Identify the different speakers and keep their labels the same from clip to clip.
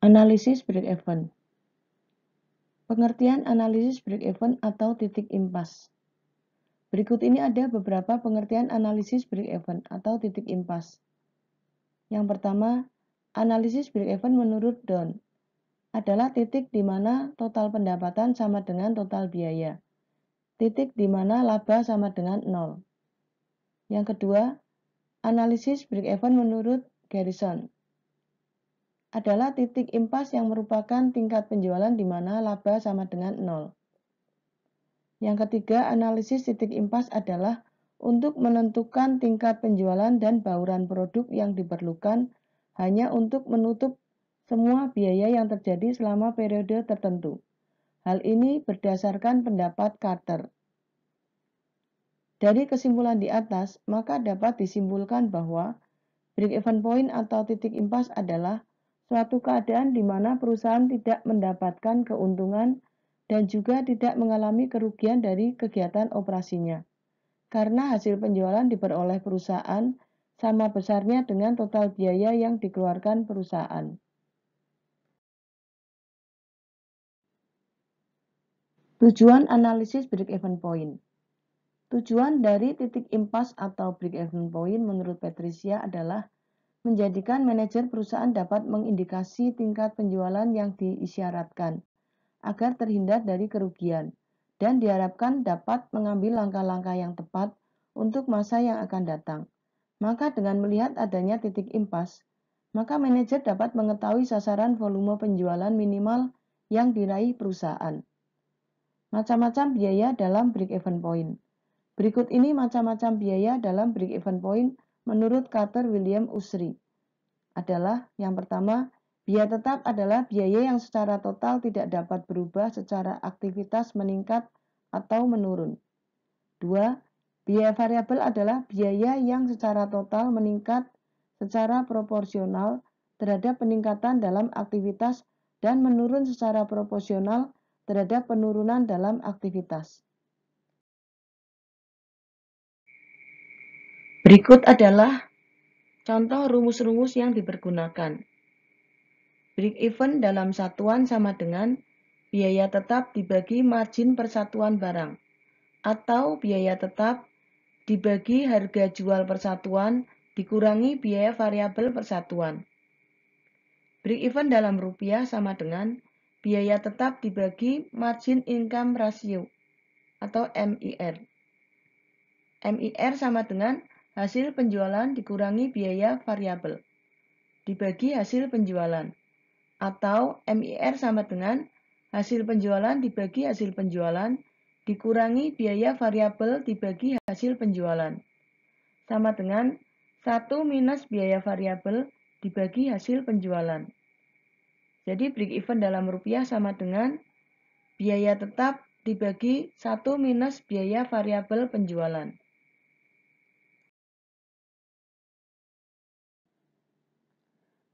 Speaker 1: Analisis break-even. Pengertian analisis break-even atau titik impas. Berikut ini ada beberapa pengertian analisis break-even atau titik impas. Yang pertama, analisis break-even menurut Don adalah titik di mana total pendapatan sama dengan total biaya. Titik di mana laba sama dengan 0. Yang kedua, analisis break-even menurut Garrison adalah titik impas yang merupakan tingkat penjualan di mana laba sama dengan 0. Yang ketiga, analisis titik impas adalah untuk menentukan tingkat penjualan dan bauran produk yang diperlukan hanya untuk menutup semua biaya yang terjadi selama periode tertentu. Hal ini berdasarkan pendapat Carter. Dari kesimpulan di atas, maka dapat disimpulkan bahwa break-even point atau titik impas adalah suatu keadaan di mana perusahaan tidak mendapatkan keuntungan dan juga tidak mengalami kerugian dari kegiatan operasinya, karena hasil penjualan diperoleh perusahaan sama besarnya dengan total biaya yang dikeluarkan perusahaan. Tujuan analisis break-even point. Tujuan dari titik impas atau break-even point menurut Patricia adalah menjadikan manajer perusahaan dapat mengindikasi tingkat penjualan yang diisyaratkan agar terhindar dari kerugian dan diharapkan dapat mengambil langkah-langkah yang tepat untuk masa yang akan datang. Maka dengan melihat adanya titik impas, maka manajer dapat mengetahui sasaran volume penjualan minimal yang diraih perusahaan. Macam-macam biaya dalam break-even point. Berikut ini macam-macam biaya dalam break-even point menurut Carter William Usry. Adalah yang pertama, biaya tetap adalah biaya yang secara total tidak dapat berubah secara aktivitas meningkat atau menurun. 2. Biaya variabel adalah biaya yang secara total meningkat secara proporsional terhadap peningkatan dalam aktivitas dan menurun secara proporsional terhadap penurunan dalam aktivitas. Berikut adalah contoh rumus-rumus yang dipergunakan. Break-even dalam satuan sama dengan biaya tetap dibagi margin persatuan barang, atau biaya tetap dibagi harga jual persatuan dikurangi biaya variabel persatuan. Break-even dalam rupiah sama dengan biaya tetap dibagi margin income ratio, atau MIR. MIR sama dengan hasil penjualan dikurangi biaya variabel dibagi hasil penjualan, atau MIR sama dengan hasil penjualan dibagi hasil penjualan dikurangi biaya variabel dibagi hasil penjualan, sama dengan 1 minus biaya variabel dibagi hasil penjualan. Jadi break-even dalam rupiah sama dengan biaya tetap dibagi 1 minus biaya variabel penjualan.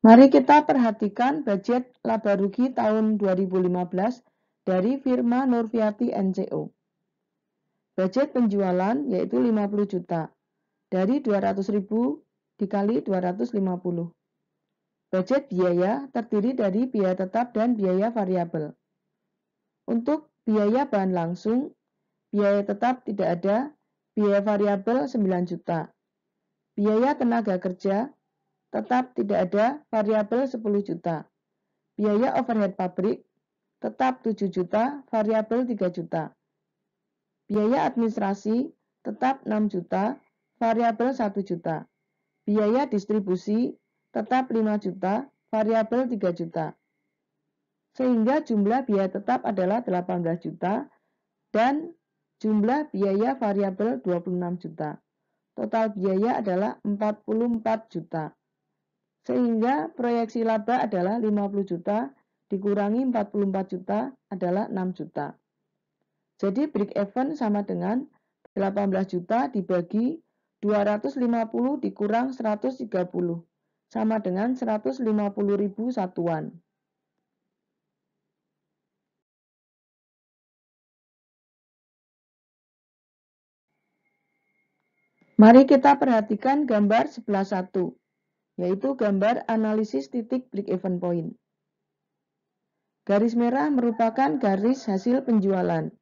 Speaker 1: Mari kita perhatikan budget laba rugi tahun 2015 dari firma Nurfiati NCO. Budget penjualan yaitu 50 juta. Dari 200.000 dikali 250. Budget biaya terdiri dari biaya tetap dan biaya variabel. Untuk biaya bahan langsung, biaya tetap tidak ada, biaya variabel 9 juta. Biaya tenaga kerja tetap tidak ada, variabel 10 juta. Biaya overhead pabrik tetap 7 juta, variabel 3 juta. Biaya administrasi tetap 6 juta, variabel 1 juta. Biaya distribusi tetap 5 juta, variabel 3 juta. Sehingga jumlah biaya tetap adalah 18 juta dan jumlah biaya variabel 26 juta. Total biaya adalah 44 juta. Sehingga proyeksi laba adalah 50 juta dikurangi 44 juta adalah 6 juta. Jadi break even sama dengan 18 juta dibagi 250 dikurang 130 sama dengan 150.000 satuan. Mari kita perhatikan gambar sebelah 1, yaitu gambar analisis titik break even point. Garis merah merupakan garis hasil penjualan.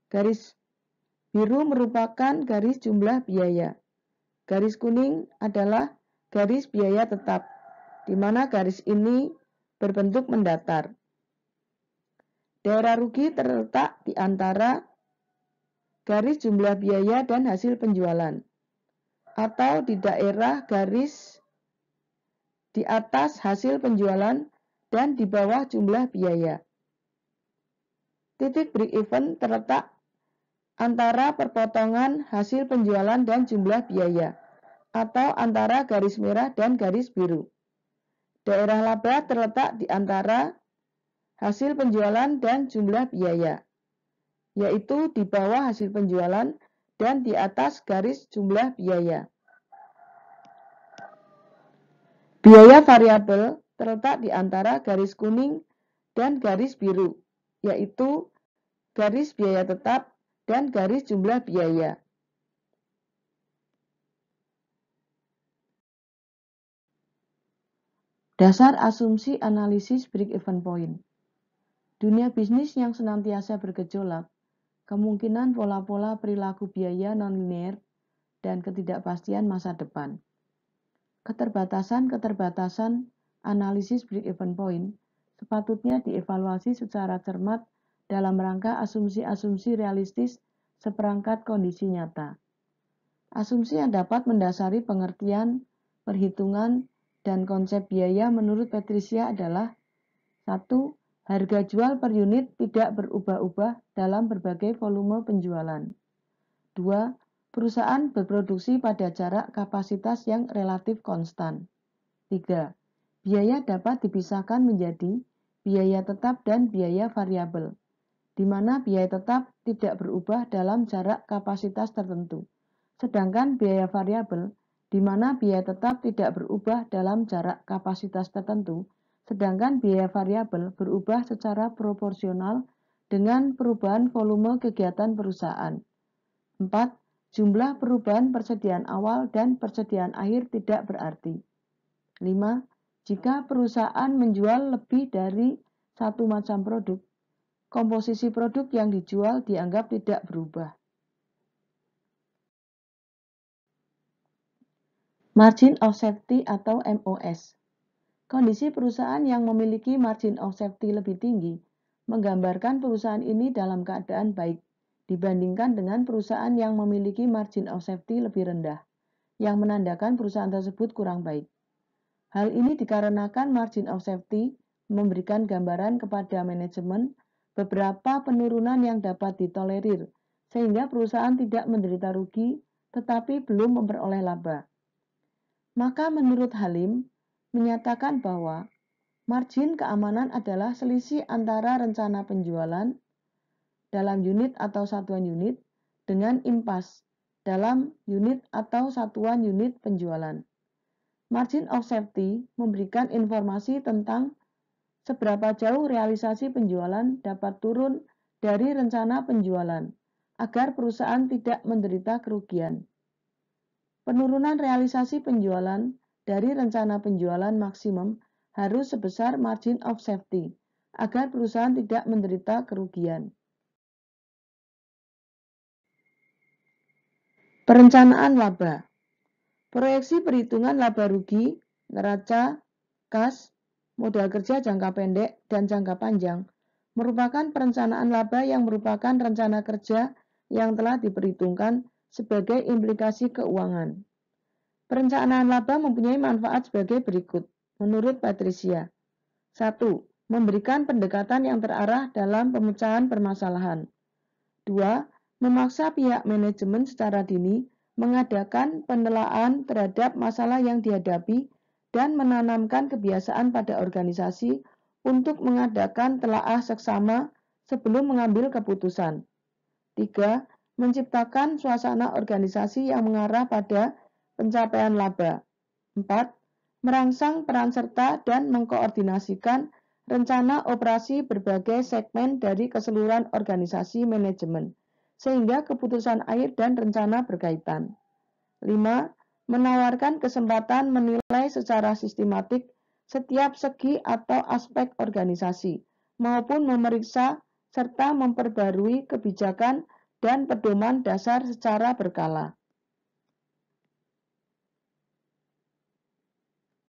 Speaker 1: Garis biru merupakan garis jumlah biaya. Garis kuning adalah garis biaya tetap, di mana garis ini berbentuk mendatar. Daerah rugi terletak di antara garis jumlah biaya dan hasil penjualan, atau di daerah garis di atas hasil penjualan dan di bawah jumlah biaya. Titik break-even terletak antara perpotongan hasil penjualan dan jumlah biaya, atau antara garis merah dan garis biru. Daerah laba terletak di antara hasil penjualan dan jumlah biaya, yaitu di bawah hasil penjualan dan di atas garis jumlah biaya. Biaya variabel terletak di antara garis kuning dan garis biru, yaitu garis biaya tetap dan garis jumlah biaya. Dasar asumsi analisis break-even point. Dunia bisnis yang senantiasa bergejolak, kemungkinan pola-pola perilaku biaya non-linear, dan ketidakpastian masa depan. Keterbatasan-keterbatasan analisis break-even point sepatutnya dievaluasi secara cermat dalam rangka asumsi-asumsi realistis seperangkat kondisi nyata. Asumsi yang dapat mendasari pengertian, perhitungan, dan konsep biaya menurut Patricia adalah 1. Harga jual per unit tidak berubah-ubah dalam berbagai volume penjualan. 2. Perusahaan berproduksi pada jarak kapasitas yang relatif konstan. 3. Biaya dapat dipisahkan menjadi biaya tetap dan biaya variabel, di mana biaya tetap tidak berubah dalam jarak kapasitas tertentu, sedangkan biaya variabel, di mana biaya tetap tidak berubah dalam jarak kapasitas tertentu, sedangkan biaya variabel berubah secara proporsional dengan perubahan volume kegiatan perusahaan. 4. Jumlah perubahan persediaan awal dan persediaan akhir tidak berarti. 5. Jika perusahaan menjual lebih dari satu macam produk, komposisi produk yang dijual dianggap tidak berubah. Margin of safety atau MOS. Kondisi perusahaan yang memiliki margin of safety lebih tinggi menggambarkan perusahaan ini dalam keadaan baik dibandingkan dengan perusahaan yang memiliki margin of safety lebih rendah, yang menandakan perusahaan tersebut kurang baik. Hal ini dikarenakan margin of safety memberikan gambaran kepada manajemen beberapa penurunan yang dapat ditolerir, sehingga perusahaan tidak menderita rugi tetapi belum memperoleh laba. Maka menurut Halim, menyatakan bahwa margin keamanan adalah selisih antara rencana penjualan dalam unit atau satuan unit dengan impas dalam unit atau satuan unit penjualan. Margin of safety memberikan informasi tentang seberapa jauh realisasi penjualan dapat turun dari rencana penjualan agar perusahaan tidak menderita kerugian. Penurunan realisasi penjualan dari rencana penjualan maksimum harus sebesar margin of safety agar perusahaan tidak menderita kerugian. Perencanaan laba. Proyeksi perhitungan laba rugi, neraca, kas, modal kerja jangka pendek, dan jangka panjang merupakan perencanaan laba yang merupakan rencana kerja yang telah diperhitungkan sebagai implikasi keuangan. Perencanaan laba mempunyai manfaat sebagai berikut, menurut Patricia. 1. Memberikan pendekatan yang terarah dalam pemecahan permasalahan. 2. Memaksa pihak manajemen secara dini mengadakan penelaahan terhadap masalah yang dihadapi dan menanamkan kebiasaan pada organisasi untuk mengadakan telaah seksama sebelum mengambil keputusan. 3. Menciptakan suasana organisasi yang mengarah pada pencapaian laba. 4. Merangsang peran serta dan mengkoordinasikan rencana operasi berbagai segmen dari keseluruhan organisasi manajemen, sehingga keputusan akhir dan rencana berkaitan. 5. Menawarkan kesempatan menilai secara sistematik setiap segi atau aspek organisasi, maupun memeriksa serta memperbarui kebijakan dan pedoman dasar secara berkala.